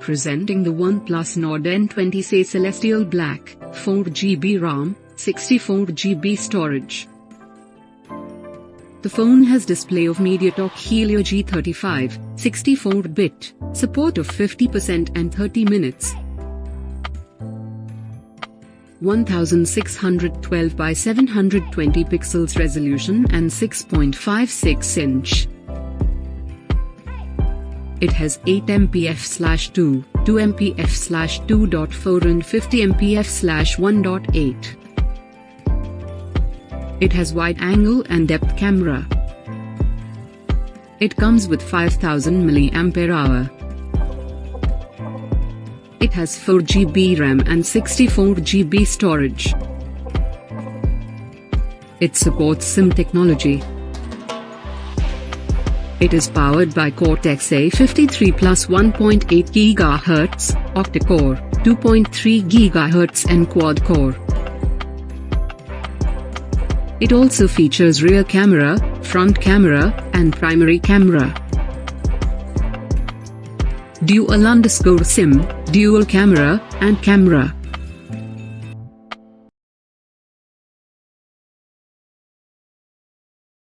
Presenting the OnePlus Nord N20 Say Celestial Black, 4GB RAM, 64GB storage. The phone has display of MediaTek Helio G35, 64-bit, support of 50% and 30 minutes. 1612 by 720 pixels resolution and 6.56 inch. It has 8 mph/2, 2 mph/2.4 and 50 mph/1.8. It has wide-angle and depth camera. It comes with 5000 mAh. It has 4GB RAM and 64GB storage. It supports SIM technology. It is powered by Cortex-A53 plus 1.8 GHz, octa-core, 2.3 GHz and quad-core. It also features rear camera, front camera, and primary camera. Dual_SIM, dual camera, and camera.